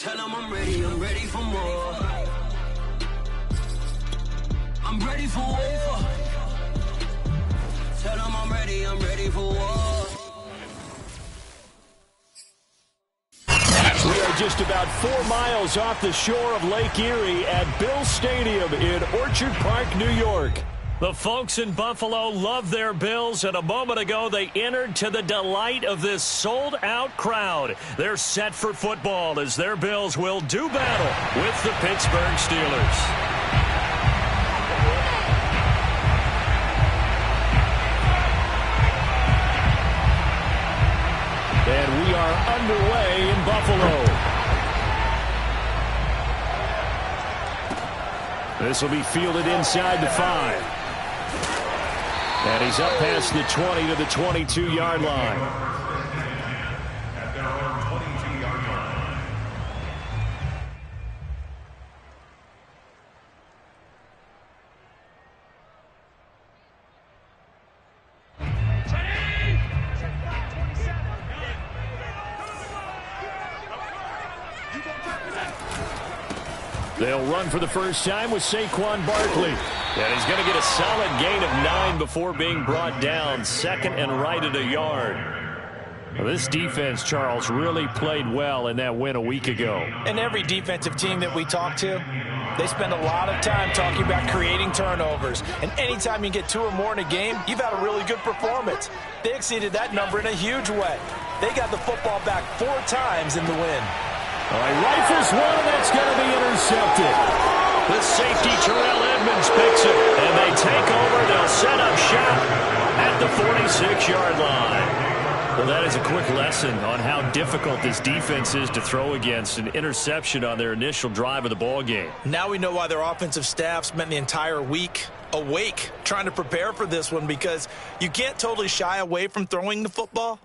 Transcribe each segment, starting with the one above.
Tell them I'm ready for more. I'm ready for war. Tell them I'm ready for war. We are just about 4 miles off the shore of Lake Erie at Bill Stadium in Orchard Park, New York. The folks in Buffalo love their Bills, and a moment ago they entered to the delight of this sold-out crowd. They're set for football as their Bills will do battle with the Pittsburgh Steelers. And we are underway in Buffalo. This will be fielded inside the 5. And he's up past the 20 to the 22-yard line. They'll run for the first time with Saquon Barkley. And he's going to get a solid gain of 9 before being brought down. Second and right at a yard. Well, this defense, Charles, really played well in that win a week ago. And every defensive team that we talk to, they spend a lot of time talking about creating turnovers. And anytime you get 2 or more in a game, you've had a really good performance. They exceeded that number in a huge way. They got the football back 4 times in the win. All right, rifles one, and that's going to be intercepted. The safety, Terrell Edmonds, picks it, and they take over. They'll set up shop at the 46-yard line. Well, that is a quick lesson on how difficult this defense is to throw against. An interception on their initial drive of the ball game. Now we know why their offensive staff spent the entire week awake trying to prepare for this one, because you can't totally shy away from throwing the football.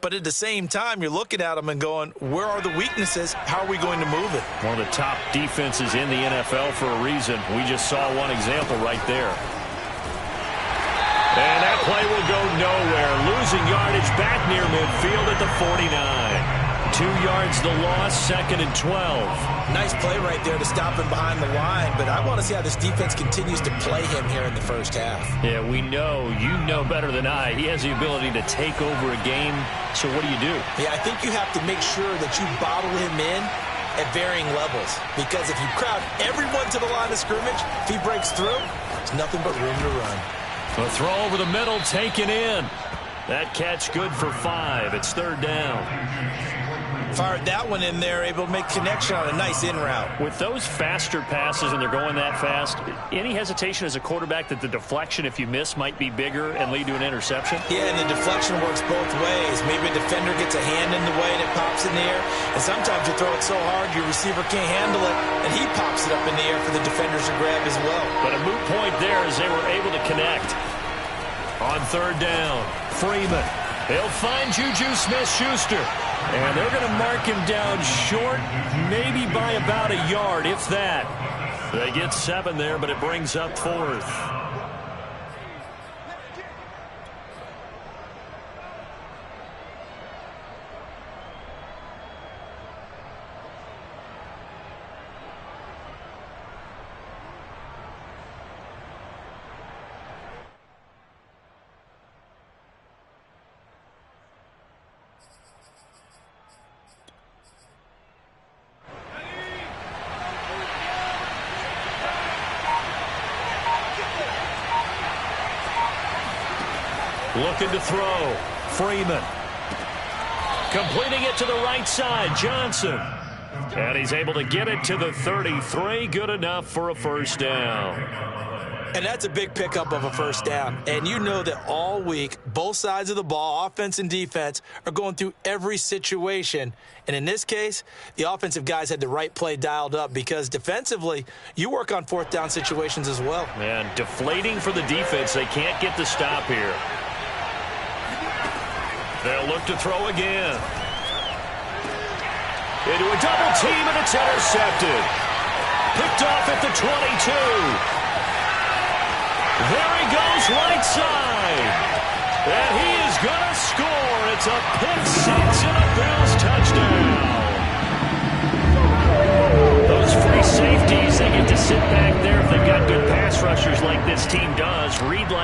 But at the same time, you're looking at them and going, where are the weaknesses? How are we going to move it? One of the top defenses in the NFL for a reason. We just saw one example right there. And that play will go nowhere. Losing yardage back near midfield at the 49. 2 yards the loss, 2nd and 12. Nice play right there to stop him behind the line, but I want to see how this defense continues to play him here in the first half. Yeah, we know. You know better than I. He has the ability to take over a game, so what do you do? Yeah, I think you have to make sure that you bottle him in at varying levels, because if you crowd everyone to the line of scrimmage, if he breaks through, there's nothing but room to run. A throw over the middle, taken in. That catch good for 5. It's 3rd down. Fired that one in there, able to make connection on a nice in route. With those faster passes and they're going that fast, any hesitation as a quarterback that the deflection, if you miss, might be bigger and lead to an interception? Yeah, and the deflection works both ways. Maybe a defender gets a hand in the way and it pops in the air, and sometimes you throw it so hard your receiver can't handle it, and he pops it up in the air for the defenders to grab as well. But a moot point there as they were able to connect. On 3rd down, Freeman. They'll find Juju Smith-Schuster. And they're going to mark him down short, maybe by about a yard, if that. They get 7 there, but it brings up 4th. Looking to throw. Freeman. Completing it to the right side. Johnson. And he's able to get it to the 33. Good enough for a first down. And that's a big pickup of a first down. And you know that all week, both sides of the ball, offense and defense, are going through every situation. And in this case, the offensive guys had the right play dialed up, because defensively, you work on 4th down situations as well. And deflating for the defense. They can't get the stop here. They'll look to throw again. Into a double team, and it's intercepted. Picked off at the 22. There he goes, right side. And he is going to score. It's a pick 6 and a Bills touchdown.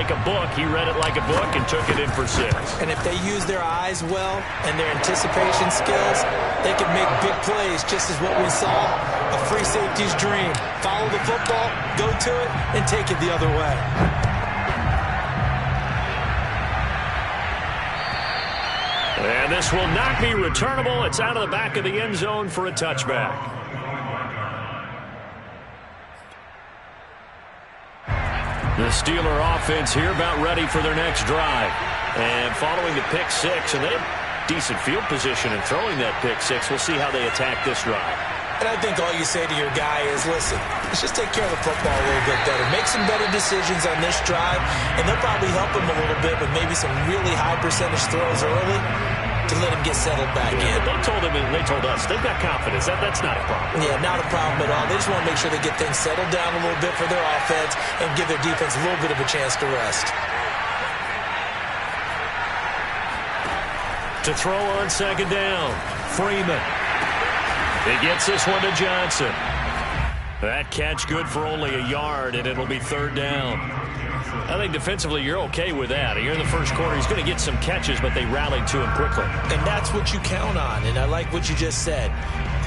like a book. He read it like a book and took it in for 6. And if they use their eyes well and their anticipation skills, they can make big plays, just as what we saw, a free safety's dream. Follow the football, go to it, and take it the other way. And this will not be returnable. It's out of the back of the end zone for a touchback. The Steeler offense here about ready for their next drive. And following the pick 6, and they have decent field position in throwing that pick 6. We'll see how they attack this drive. And I think all you say to your guy is, listen, let's just take care of the football a little bit better. Make some better decisions on this drive, and they'll probably help him a little bit with maybe some really high percentage throws early to let him get settled back in. They told us they've got confidence. That's not a problem. Yeah, not a problem at all. They just want to make sure they get things settled down a little bit for their offense and give their defense a little bit of a chance to rest. To throw on second down, Freeman. He gets this one to Johnson. That catch good for only a yard, and it'll be 3rd down. I think defensively you're okay with that. Here in the first quarter, he's going to get some catches, but they rallied to him quickly. And that's what you count on, and I like what you just said.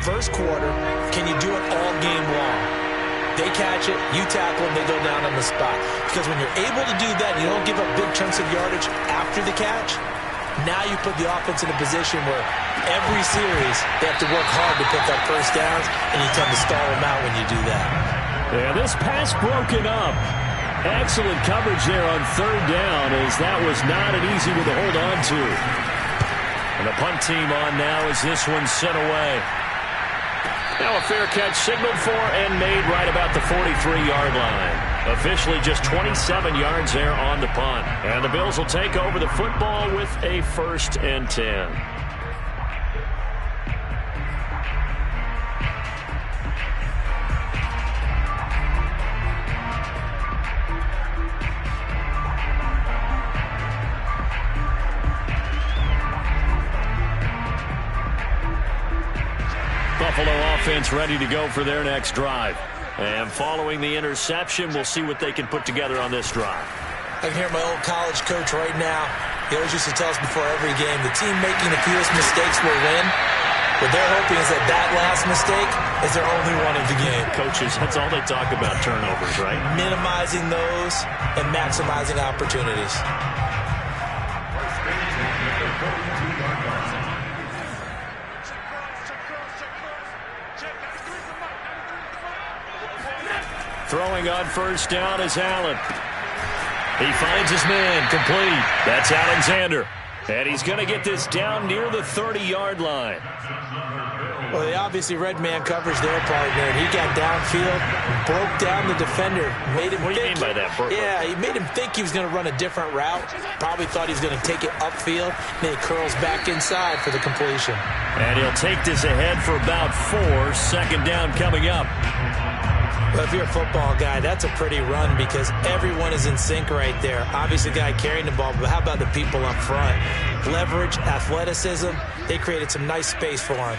First quarter, can you do it all game long? They catch it, you tackle them, they go down on the spot. Because when you're able to do that, you don't give up big chunks of yardage after the catch. Now you put the offense in a position where every series they have to work hard to pick up first downs, and you tend to stall them out when you do that. Yeah, this pass broken up. Excellent coverage there on 3rd down, as that was not an easy one to hold on to. And the punt team on now as this one's sent away. Now a fair catch signaled for and made right about the 43-yard line. Officially just 27 yards there on the punt. And the Bills will take over the football with a 1st and 10. Buffalo offense ready to go for their next drive. And following the interception, we'll see what they can put together on this drive. I can hear my old college coach right now. He always used to tell us before every game, the team making the fewest mistakes will win. What they're hoping is that last mistake is their only one of the game. Coaches, that's all they talk about, turnovers, right? Minimizing those and maximizing opportunities. Throwing on 1st down is Allen. He finds his man, complete. That's Alexander. And he's going to get this down near the 30-yard line. Well, they obviously read man coverage there, partner, and he got downfield, broke down the defender, made him What do you mean by that, Burkhead? Yeah, he made him think he was going to run a different route. Probably thought he was going to take it upfield. Then he curls back inside for the completion. And he'll take this ahead for about 4. 2nd down coming up. Well, if you're a football guy, that's a pretty run because everyone is in sync right there. Obviously, the guy carrying the ball, but how about the people up front? Leverage, athleticism, they created some nice space for him.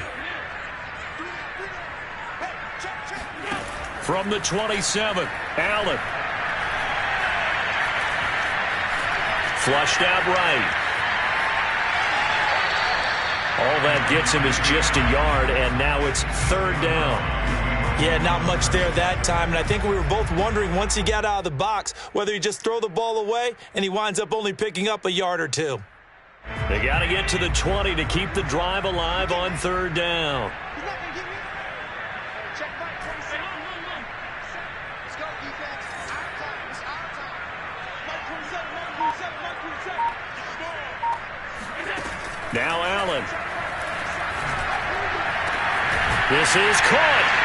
From the 27, Allen. Flushed out right. All that gets him is just a yard, and now it's 3rd down. Yeah, not much there that time, and I think we were both wondering once he got out of the box whether he just throw the ball away, and he winds up only picking up a yard or 2. They got to get to the 20 to keep the drive alive on 3rd down. Now Allen. This is caught.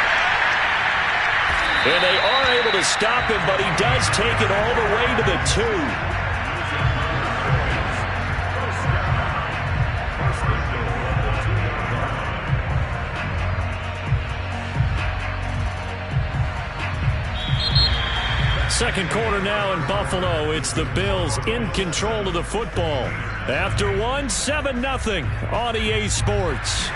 And they are able to stop him, but he does take it all the way to the 2. Second quarter now in Buffalo. It's the Bills in control of the football. After 7-0 on EA Sports.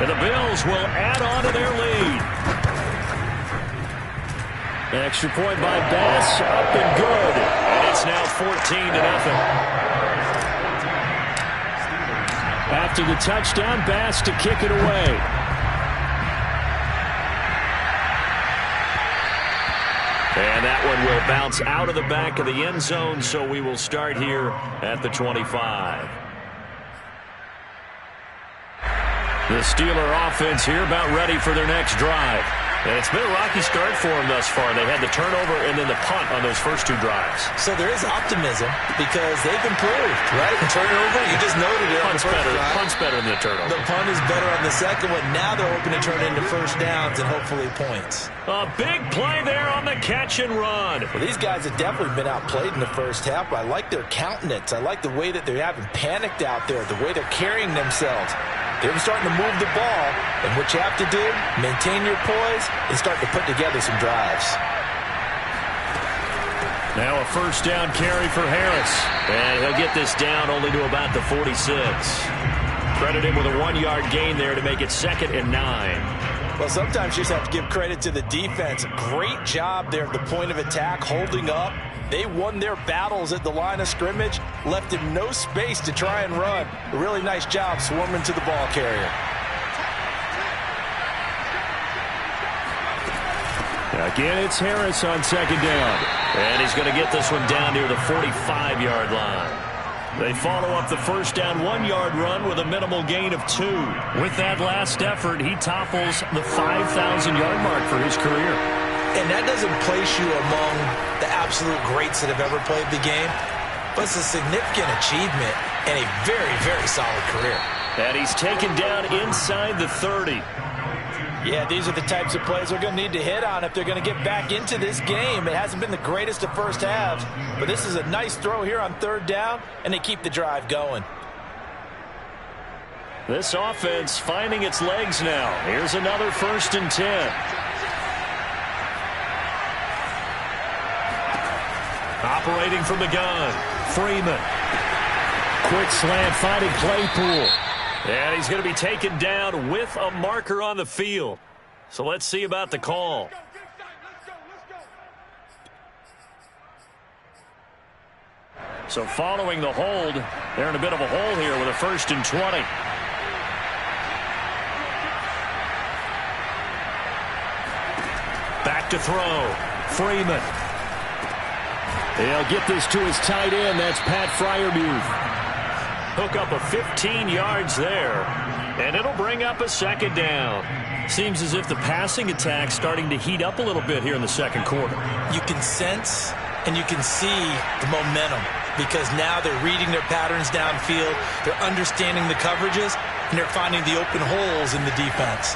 And the Bills will add on to their lead. Extra point by Bass, up and good. And it's now 14-0. After the touchdown, Bass to kick it away. And that one will bounce out of the back of the end zone, so we will start here at the 25. The Steeler offense here about ready for their next drive. And it's been a rocky start for them thus far. They had the turnover and then the punt on those first two drives. So there is optimism because they've improved, right? Turnover, you just noted it. Punt's better than the turnover. The punt is better on the second one. Now they're hoping to turn into first downs and hopefully points. A big play there on the catch and run. Well, these guys have definitely been outplayed in the first half, but I like their countenance. I like the way that they haven't panicked out there, the way they're carrying themselves. They're starting to move the ball, and what you have to do, maintain your poise and start to put together some drives. Now a first down carry for Harris, and he'll get this down only to about the 46. Credit him with a 1-yard gain there to make it 2nd and 9. Well, sometimes you just have to give credit to the defense. Great job there at the point of attack, holding up. They won their battles at the line of scrimmage, left him no space to try and run. A really nice job swarming to the ball carrier. Again, it's Harris on 2nd down. And he's going to get this one down near the 45-yard line. They follow up the first down 1-yard run with a minimal gain of 2. With that last effort, he topples the 5,000-yard mark for his career. And that doesn't place you among the absolute greats that have ever played the game, but it's a significant achievement and a very, very solid career. And he's taken down inside the 30. Yeah, these are the types of plays they're going to need to hit on if they're going to get back into this game. It hasn't been the greatest of first halves, but this is a nice throw here on 3rd down, and they keep the drive going. This offense finding its legs now. Here's another 1st and 10. Operating from the gun, Freeman. Quick slant finding Claypool. And he's going to be taken down with a marker on the field. So let's see about the call. So following the hold, they're in a bit of a hole here with a 1st and 20. Back to throw, Freeman. He'll get this to his tight end. That's Pat Freiermuth. Hook up of 15 yards there, and it'll bring up a 2nd down. Seems as if the passing attack's starting to heat up a little bit here in the second quarter. You can sense and you can see the momentum because now they're reading their patterns downfield, they're understanding the coverages, and they're finding the open holes in the defense.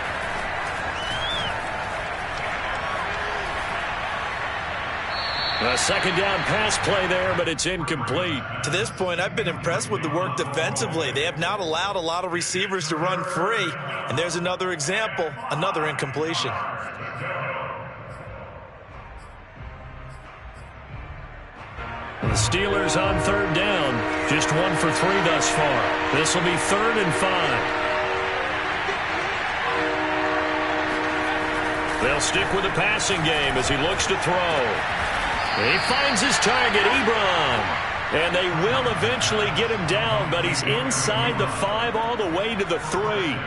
A 2nd down pass play there, but it's incomplete. To this point, I've been impressed with the work defensively. They have not allowed a lot of receivers to run free. And there's another example, another incompletion. The Steelers on 3rd down, just 1 for 3 thus far. This will be 3rd and 5. They'll stick with the passing game as he looks to throw. He finds his target, Ebron. And they will eventually get him down, but he's inside the 5 all the way to the 3.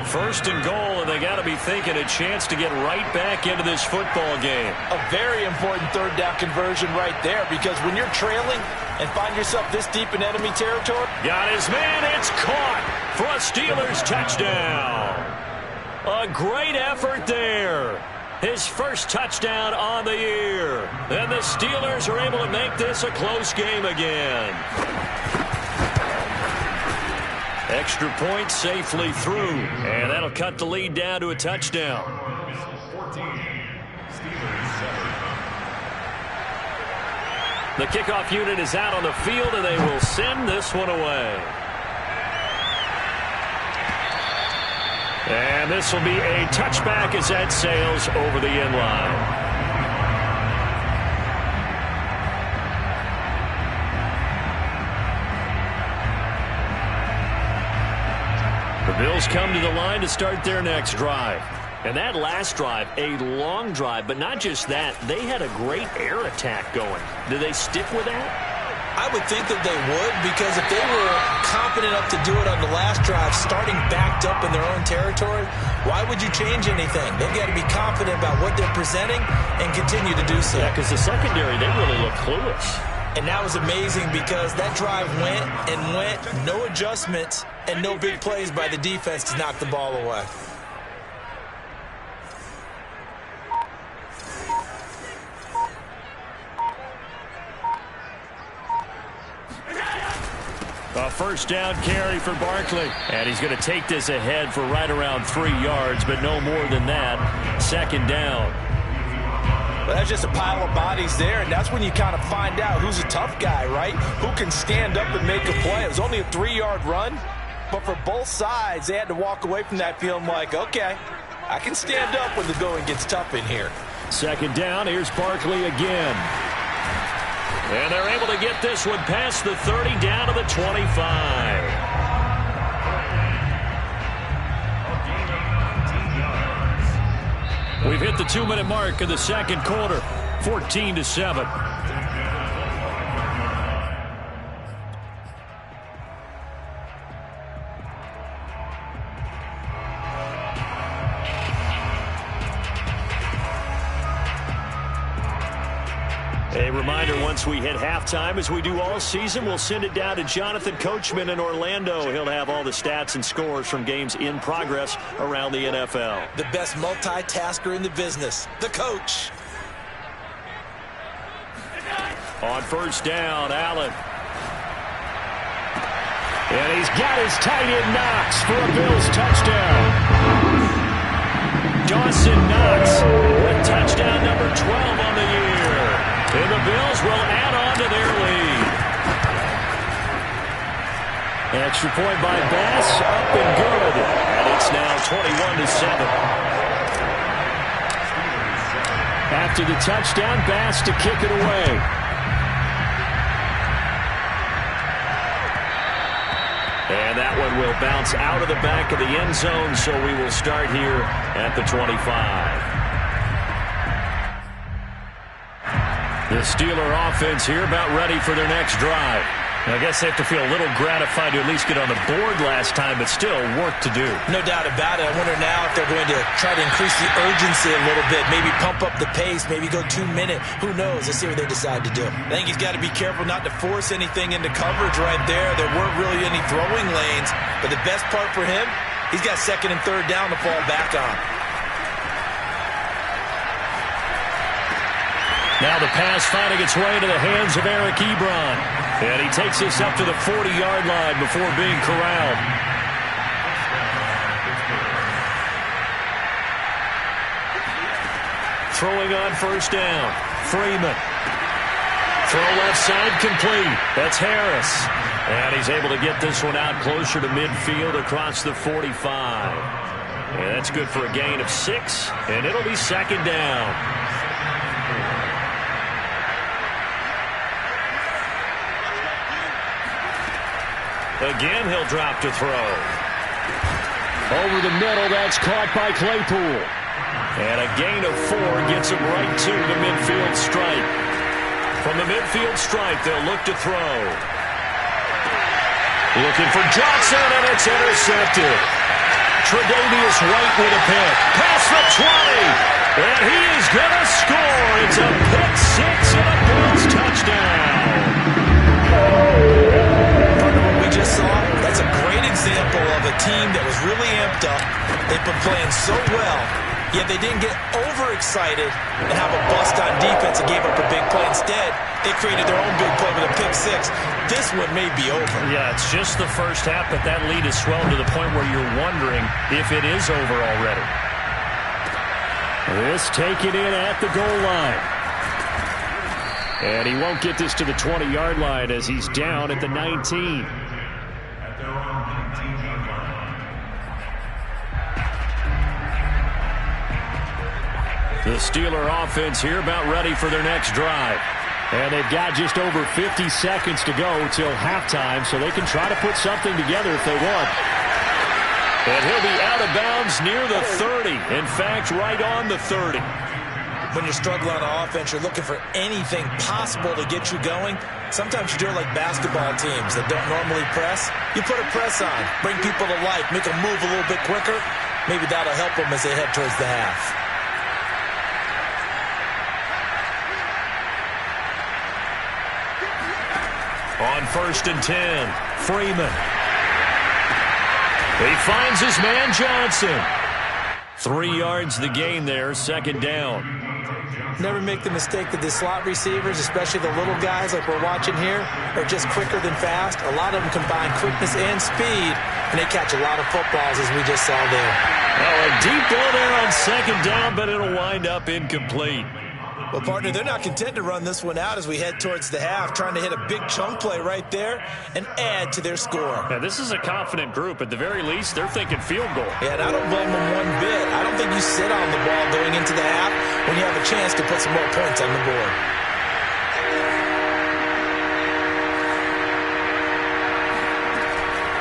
1st and goal, and they got to be thinking a chance to get right back into this football game. A very important 3rd down conversion right there, because when you're trailing and find yourself this deep in enemy territory. Got his man, it's caught for a Steelers touchdown. A great effort there. His first touchdown on the year. And the Steelers are able to make this a close game again. Extra point safely through. And that'll cut the lead down to a touchdown. The kickoff unit is out on the field, and they will send this one away. And this will be a touchback as that sails over the end line. The Bills come to the line to start their next drive. And that last drive, a long drive, but not just that. They had a great air attack going. Do they stick with that? I would think that they would, because if they were confident enough to do it on the last drive, starting backed up in their own territory, why would you change anything? They've got to be confident about what they're presenting and continue to do so. Yeah, because the secondary, they really look clueless. And that was amazing because that drive went and went, no adjustments and no big plays by the defense to knock the ball away. A first down carry for Barkley. And he's going to take this ahead for right around 3 yards, but no more than that. Second down. Well, that's just a pile of bodies there, and that's when you kind of find out who's a tough guy, right? Who can stand up and make a play. It was only a 3-yard run, but for both sides, they had to walk away from that feeling like, okay, I can stand up when the going gets tough in here. Second down, here's Barkley again. And they're able to get this one past the 30 down to the 25. We've hit the 2-minute mark of the second quarter, 14-7. A reminder, once we hit halftime, as we do all season, we'll send it down to Jonathan Coachman in Orlando. He'll have all the stats and scores from games in progress around the NFL. The best multitasker in the business, the coach. On first down, Allen. And he's got his tight end Knox for a Bills touchdown. Dawson Knox with touchdown number 12 on the year. And the Bills will add on to their lead. Extra point by Bass, up and good. And it's now 21-7. After the touchdown, Bass to kick it away. And that one will bounce out of the back of the end zone, so we will start here at the 25. The Steeler offense here about ready for their next drive. I guess they have to feel a little gratified to at least get on the board last time, but still work to do. No doubt about it. I wonder now if they're going to try to increase the urgency a little bit, maybe pump up the pace, maybe go 2-minute. Who knows? Let's see what they decide to do. I think he's got to be careful not to force anything into coverage right there. There weren't really any throwing lanes, but the best part for him, he's got second and third down to fall back on. Now the pass finding its way into the hands of Eric Ebron. And he takes this up to the 40-yard line before being corralled. Throwing on first down. Freeman. Throw left side complete. That's Harris. And he's able to get this one out closer to midfield across the 45. And that's good for a gain of 6. And it'll be second down. Again, he'll drop to throw. Over the middle, that's caught by Claypool. And a gain of 4 gets him right to the midfield stripe. From the midfield stripe, they'll look to throw. Looking for Johnson, and it's intercepted. Tre'Davious White with a pick. Past the 20. And he is going to score. It's a pick 6 and a Bills touchdown. Just saw, that's a great example of a team that was really amped up. They've been playing so well, yet they didn't get overexcited and have a bust on defense and gave up a big play. Instead, they created their own big play with a pick 6. This one may be over. Yeah, it's just the first half, but that lead is swelled to the point where you're wondering if it is over already. This taken in at the goal line. And he won't get this to the 20-yard line as he's down at the 19. The Steeler offense here about ready for their next drive. And they've got just over 50 seconds to go till halftime, so they can try to put something together if they want. And he'll be out of bounds near the 30. In fact, right on the 30. When you're struggling on offense, you're looking for anything possible to get you going. Sometimes you do it like basketball teams that don't normally press. You put a press on, bring people to life, make them move a little bit quicker. Maybe that'll help them as they head towards the half. On 1st and 10, Freeman. He finds his man Johnson. 3 yards the gain there, 2nd down. Never make the mistake that the slot receivers, especially the little guys like we're watching here, are just quicker than fast. A lot of them combine quickness and speed, and they catch a lot of footballs, as we just saw there. Oh, a deep ball there on 2nd down, but it'll wind up incomplete. Well, partner, they're not content to run this one out as we head towards the half, trying to hit a big chunk play right there and add to their score. Yeah, this is a confident group. At the very least, they're thinking field goal. Yeah, and I don't blame them one bit. I don't think you sit on the ball going into the half when you have a chance to put some more points on the board.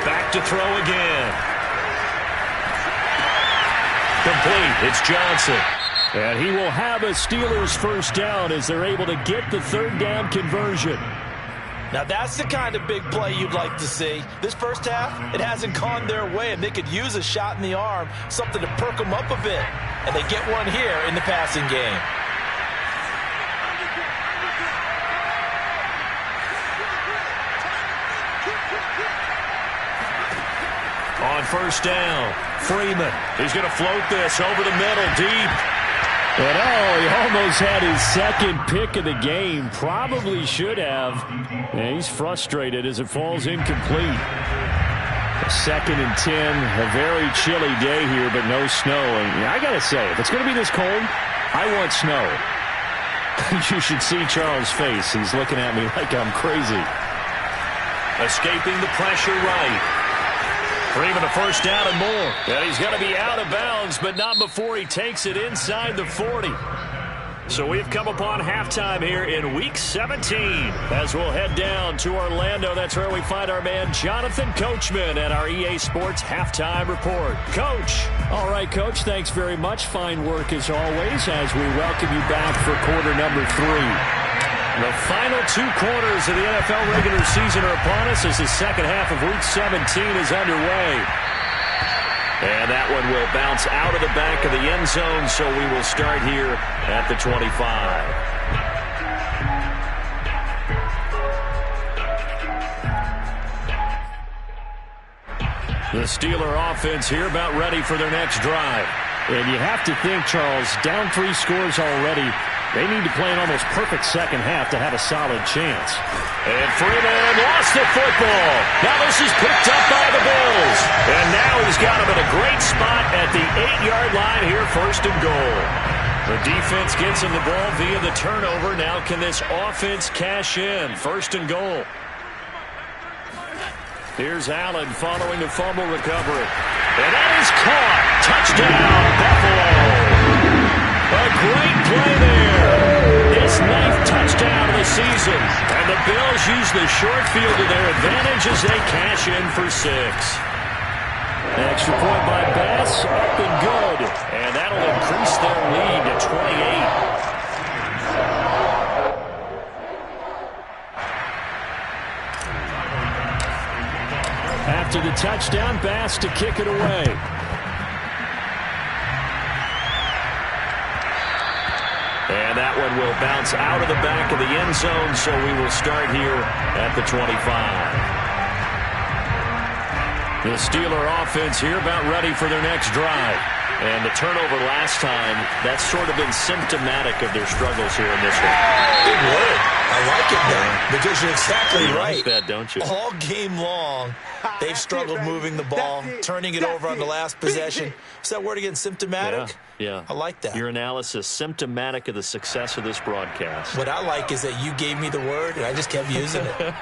Back to throw again. Complete. It's Johnson. And he will have a Steelers 1st down as they're able to get the 3rd down conversion. Now, that's the kind of big play you'd like to see. This first half, it hasn't gone their way, and they could use a shot in the arm, something to perk them up a bit. And they get one here in the passing game. On 1st down, Freeman. He's going to float this over the middle, deep. And he almost had his 2nd pick of the game. Probably should have. And he's frustrated as it falls incomplete. 2nd and 10. A very chilly day here, but no snow. And I got to say, if it's going to be this cold, I want snow. You should see Charles' face. He's looking at me like I'm crazy. Escaping the pressure right. Freeman a 1st down and more. And he's going to be out of bounds, but not before he takes it inside the 40. So we've come upon halftime here in Week 17 as we'll head down to Orlando. That's where we find our man Jonathan Coachman at our EA Sports Halftime Report. Coach. All right, Coach, thanks very much. Fine work as always as we welcome you back for quarter number 3. The final 2 quarters of the NFL regular season are upon us as the 2nd half of Week 17 is underway. And that one will bounce out of the back of the end zone, so we will start here at the 25. The Steeler offense here about ready for their next drive. And you have to think, Charles, down 3 scores already. They need to play an almost perfect 2nd half to have a solid chance. And Freeman lost the football. Now this is picked up by the Bills. And now he's got him in a great spot at the 8-yard line here, 1st and goal. The defense gets him the ball via the turnover. Now can this offense cash in? 1st and goal. Here's Allen following the fumble recovery. And that is caught. Touchdown, Buffalo. A great play there. His 9th touchdown of the season. And the Bills use the short field to their advantage as they cash in for 6. Extra point by Bass, up and good. And that'll increase their lead to 28. After the touchdown, Bass to kick it away. And that one will bounce out of the back of the end zone, so we will start here at the 25. The Steeler offense here about ready for their next drive. And the turnover last time, that's sort of been symptomatic of their struggles here in this one. Big word. I like it, though, because you're exactly right. You like that, don't you? All game long, they've struggled moving the ball, turning it over on the last possession. Is that word again, symptomatic? Yeah. I like that. Your analysis, symptomatic of the success of this broadcast. What I like is that you gave me the word, and I just kept using it.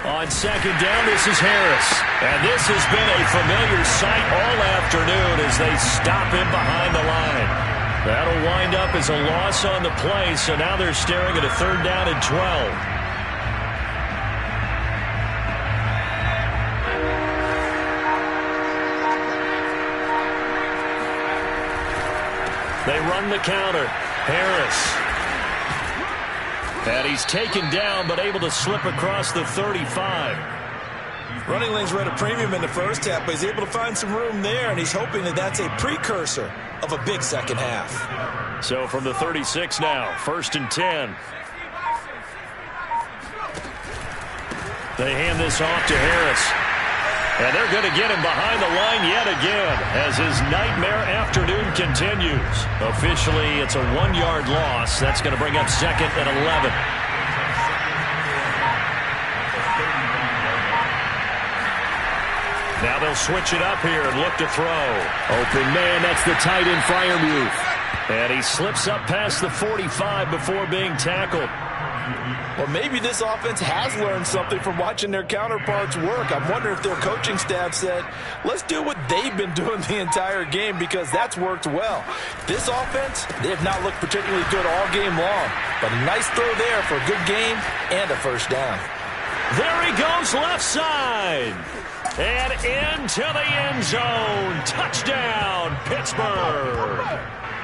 On 2nd down, this is Harris. And this has been a familiar sight all afternoon as they stop him behind the line. That'll wind up as a loss on the play, so now they're staring at a 3rd down and 12. They run the counter. Harris. And he's taken down, but able to slip across the 35. Running lanes were at a premium in the first half, but he's able to find some room there, and he's hoping that that's a precursor of a big second half. So from the 36 now, 1st and 10. They hand this off to Harris. And they're going to get him behind the line yet again as his nightmare afternoon continues. Officially, it's a 1-yard loss. That's going to bring up 2nd and 11. Now they'll switch it up here and look to throw. Open man, that's the tight end Freiermuth. And he slips up past the 45 before being tackled. Well, maybe this offense has learned something from watching their counterparts work. I'm wondering if their coaching staff said, let's do what they've been doing the entire game, because that's worked well. This offense, they have not looked particularly good all game long, but a nice throw there for a good game and a first down. There he goes left side. And into the end zone. Touchdown, Pittsburgh.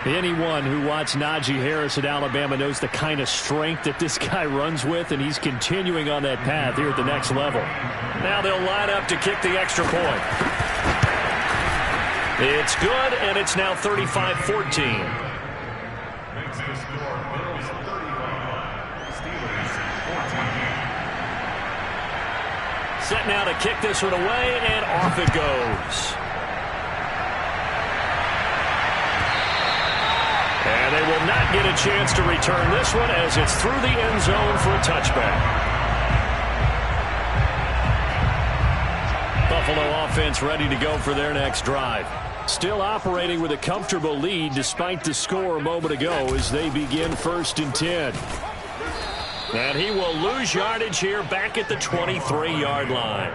Anyone who watched Najee Harris at Alabama knows the kind of strength that this guy runs with, and he's continuing on that path here at the next level. Now they'll line up to kick the extra point. It's good, and it's now 35-14. Set now to kick this one away, and off it goes. And they will not get a chance to return this one as it's through the end zone for a touchback. Buffalo offense ready to go for their next drive. Still operating with a comfortable lead despite the score a moment ago as they begin 1st and 10. And he will lose yardage here back at the 23-yard line.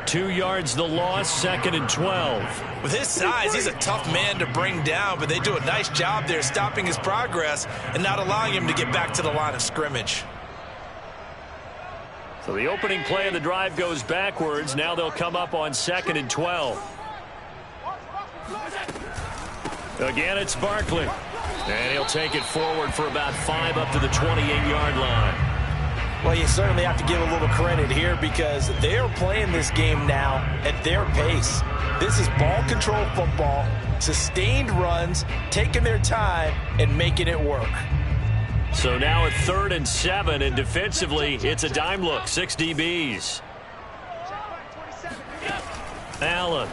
2 yards the loss, 2nd and 12. With his size, he's a tough man to bring down, but they do a nice job there stopping his progress and not allowing him to get back to the line of scrimmage. So the opening play of the drive goes backwards. Now they'll come up on 2nd and 12. Again, it's Barkley. And he'll take it forward for about 5 up to the 28-yard line. Well, you certainly have to give a little credit here because they are playing this game now at their pace. This is ball control football, sustained runs, taking their time, and making it work. So now at 3rd and 7, and defensively, it's a dime look, 6 DBs. Allen.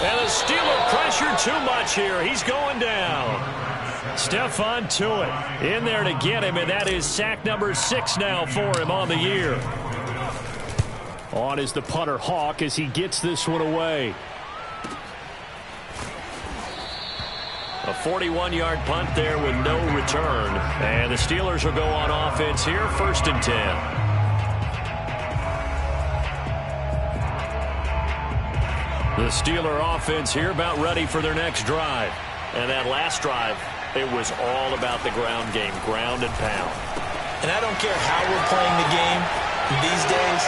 And the Steeler pressure too much here. He's going down. Stephon Tuitt in there to get him, and that is sack number 6 now for him on the year. On is the punter Hawk as he gets this one away. A 41-yard punt there with no return. And the Steelers will go on offense here, 1st and 10. The Steeler offense here about ready for their next drive. And that last drive, it was all about the ground game, ground and pound. And I don't care how we're playing the game these days,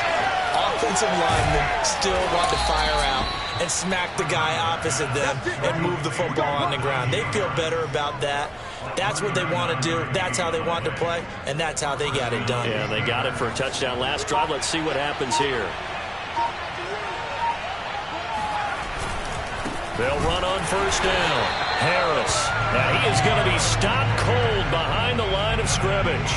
offensive linemen still want to fire out and smack the guy opposite them and move the football on the ground. They feel better about that. That's what they want to do. That's how they want to play, and that's how they got it done. Yeah, they got it for a touchdown last drive. Let's see what happens here. They'll run on 1st down. Harris. Now he is going to be stopped cold behind the line of scrimmage.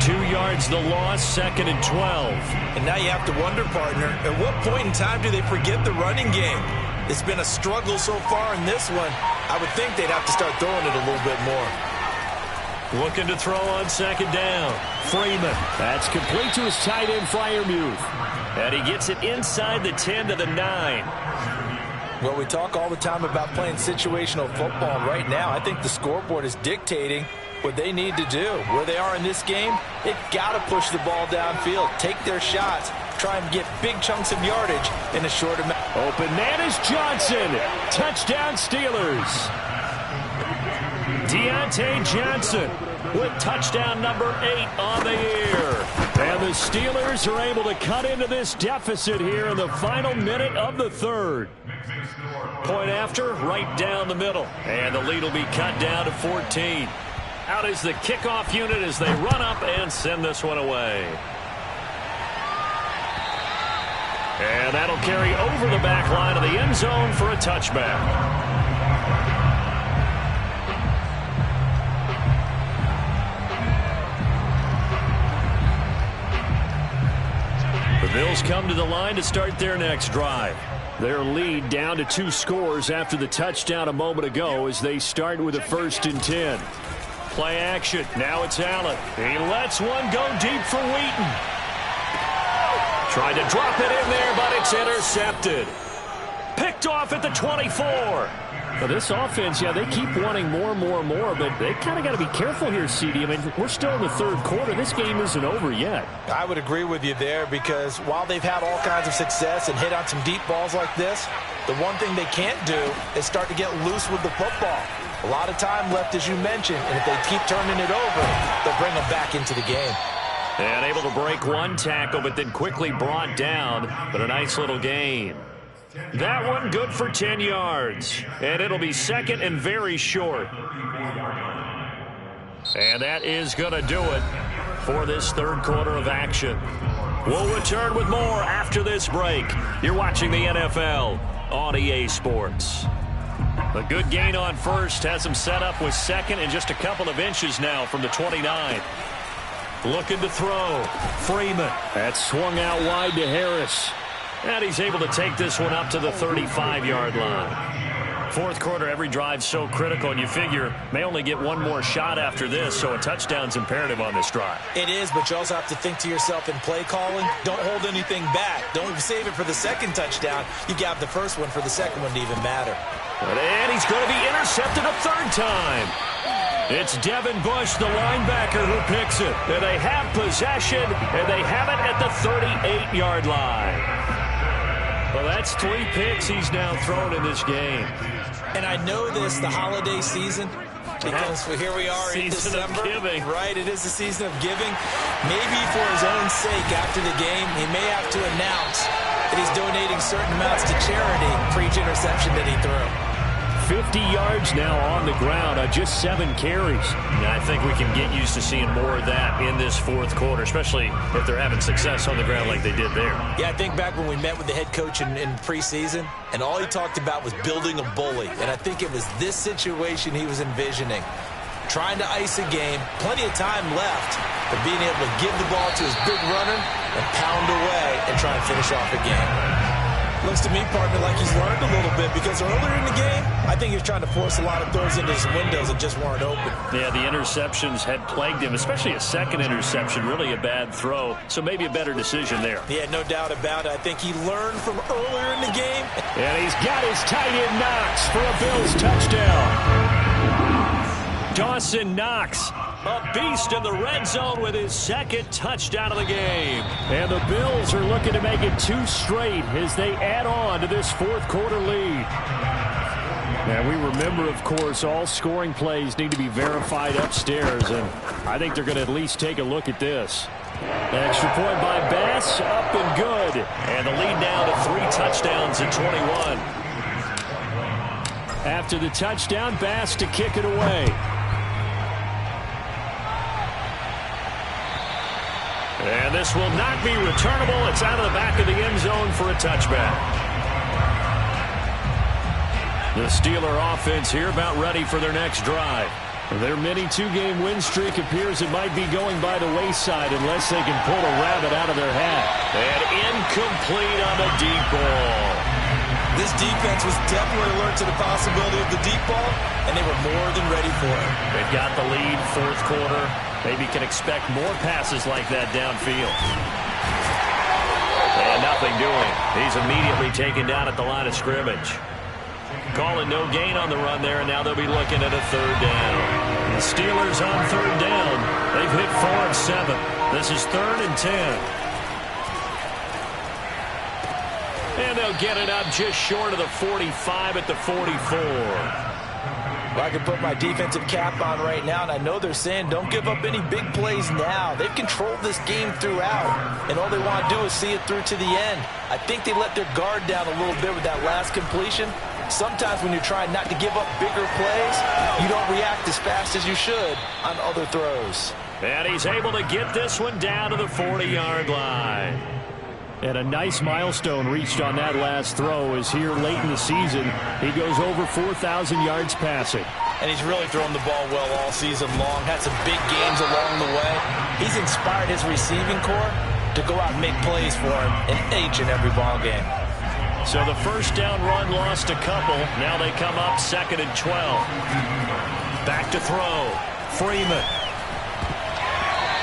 2 yards the loss, 2nd and 12. And now you have to wonder, partner, at what point in time do they forget the running game? It's been a struggle so far in this one. I would think they'd have to start throwing it a little bit more. Looking to throw on 2nd down. Freeman. That's complete to his tight end, Freiermuth. And he gets it inside the 10 to the 9. Well, we talk all the time about playing situational football. Right now, I think the scoreboard is dictating what they need to do. Where they are in this game, they've got to push the ball downfield, take their shots, try and get big chunks of yardage in a short amount. Open man is Johnson. Touchdown Steelers. Deontay Johnson with touchdown number 8 on the year. And the Steelers are able to cut into this deficit here in the final minute of the third. Point after, right down the middle. And the lead will be cut down to 14. Out is the kickoff unit as they run up and send this one away. And that'll carry over the back line of the end zone for a touchback. The Bills come to the line to start their next drive. Their lead down to 2 scores after the touchdown a moment ago as they start with a 1st and 10. Play action. Now it's Allen. He lets one go deep for Wheaton. Tried to drop it in there, but it's intercepted. Picked off at the 24. Well, this offense, yeah, they keep wanting more, but they kind of got to be careful here, CD. I mean, we're still in the third quarter. This game isn't over yet. I would agree with you there because while they've had all kinds of success and hit on some deep balls like this, the one thing they can't do is start to get loose with the football. A lot of time left, as you mentioned, and if they keep turning it over, they'll bring them back into the game. And able to break one tackle, but then quickly brought down, but a nice little gain. That one good for 10 yards. And it'll be second and very short. And that is going to do it for this third quarter of action. We'll return with more after this break. You're watching the NFL on EA Sports. A good gain on first has him set up with second and just a couple of inches now from the 29. Looking to throw. Freeman. That swung out wide to Harris. And he's able to take this one up to the 35-yard line. Fourth quarter, every drive's so critical, and you figure may only get one more shot after this, so a touchdown's imperative on this drive. It is, but you also have to think to yourself in play calling, don't hold anything back. Don't save it for the second touchdown. You got the first one for the second one to even matter. And he's going to be intercepted a third time. It's Devin Bush, the linebacker, who picks it. And they have possession, and they have it at the 38-yard line. Well, that's 3 picks he's now thrown in this game. And I know this, the holiday season, because here we are in December. Season of giving. Right, it is the season of giving. Maybe for his own sake after the game, he may have to announce that he's donating certain amounts to charity for each interception that he threw. 50 yards now on the ground on just 7 carries. And I think we can get used to seeing more of that in this fourth quarter, especially if they're having success on the ground like they did there. Yeah, I think back when we met with the head coach in preseason, and all he talked about was building a bully. And I think it was this situation he was envisioning. Trying to ice a game, plenty of time left, but being able to give the ball to his big runner and pound away and try and finish off a game. Looks to me, partner, like he's learned a little bit because earlier in the game, I think he was trying to force a lot of throws into his windows that just weren't open. Yeah, the interceptions had plagued him, especially a second interception, really a bad throw. So maybe a better decision there. Yeah, no doubt about it. I think he learned from earlier in the game. And he's got his tight end Knox for a Bills touchdown. Dawson Knox, a beast in the red zone with his second touchdown of the game. And the Bills are looking to make it 2 straight as they add on to this fourth quarter lead. Now, we remember, of course, all scoring plays need to be verified upstairs, and I think they're going to at least take a look at this. Extra point by Bass, up and good. And the lead now to 3 touchdowns at 21. After the touchdown, Bass to kick it away. And this will not be returnable. It's out of the back of the end zone for a touchback. The Steeler offense here about ready for their next drive. Their mini 2-game win streak appears it might be going by the wayside unless they can pull a rabbit out of their hat. And incomplete on the deep ball. This defense was definitely alert to the possibility of the deep ball, and they were more than ready for it. They've got the lead, fourth quarter. Maybe can expect more passes like that downfield. And nothing doing. He's immediately taken down at the line of scrimmage. Calling no gain on the run there, and now they'll be looking at a third down. The Steelers on third down. They've hit 4 of 7. This is 3rd and 10. And they'll get it up just short of the 45 at the 44. Well, I can put my defensive cap on right now, and I know they're saying don't give up any big plays now. They've controlled this game throughout, and all they want to do is see it through to the end. I think they let their guard down a little bit with that last completion. Sometimes when you're trying not to give up bigger plays, you don't react as fast as you should on other throws. And he's able to get this one down to the 40-yard line. And a nice milestone reached on that last throw as here late in the season, he goes over 4,000 yards passing. And he's really thrown the ball well all season long, had some big games along the way. He's inspired his receiving corps to go out and make plays for him in each and every ball game. So the first down run lost a couple. Now they come up 2nd and 12. Back to throw. Freeman.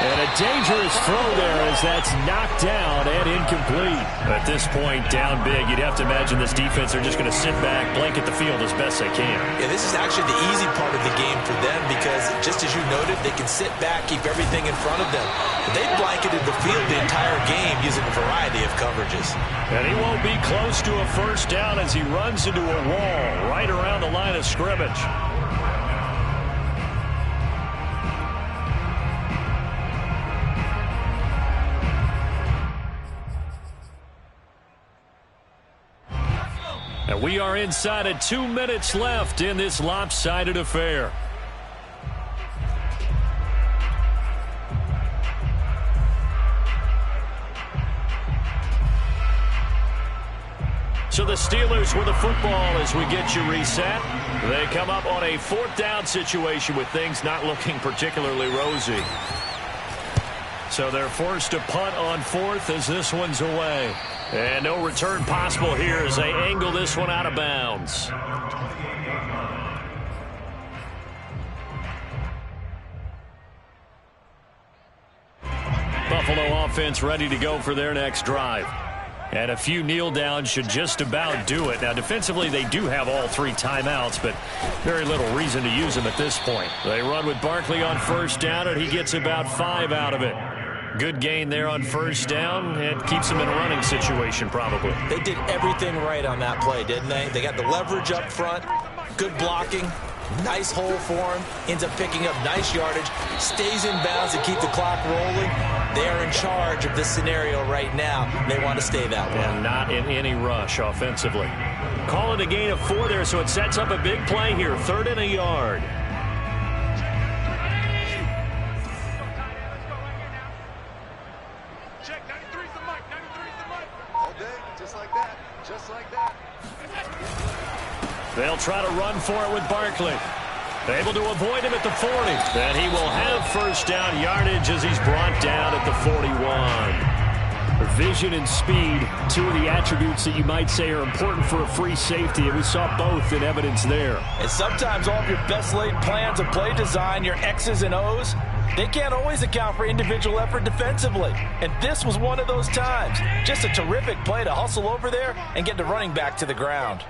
And a dangerous throw there as that's knocked down and incomplete. At this point, down big, you'd have to imagine this defense are just going to sit back, blanket the field as best they can. Yeah, this is actually the easy part of the game for them because, just as you noted, they can sit back, keep everything in front of them. But they've blanketed the field the entire game using a variety of coverages. And he won't be close to a first down as he runs into a wall right around the line of scrimmage. And we are inside of 2 minutes left in this lopsided affair. So the Steelers with the football as we get you reset. They come up on a 4th down situation with things not looking particularly rosy. So they're forced to punt on 4th as this one's away. And no return possible here as they angle this one out of bounds. Buffalo offense ready to go for their next drive. And a few kneel downs should just about do it. Now, defensively, they do have all 3 timeouts, but very little reason to use them at this point. They run with Barkley on first down, and he gets about 5 out of it. Good gain there on first down. It keeps them in a running situation, probably. They did everything right on that play, didn't they? They got the leverage up front, good blocking, nice hole for him, ends up picking up nice yardage, stays in bounds to keep the clock rolling. They are in charge of this scenario right now. They want to stay that way. And not in any rush offensively. Call it a gain of 4 there, so it sets up a big play here. 3rd and a yard. They'll try to run for it with Barkley. Able to avoid him at the 40. And he will have first down yardage as he's brought down at the 41. Vision and speed, 2 of the attributes that you might say are important for a free safety, and we saw both in evidence there. And sometimes all of your best laid plans of play design, your X's and O's, they can't always account for individual effort defensively. And this was one of those times. Just a terrific play to hustle over there and get the running back to the ground.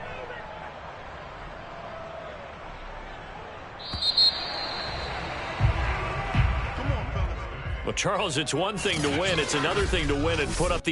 Well, Charles, it's one thing to win. It's another thing to win and put up the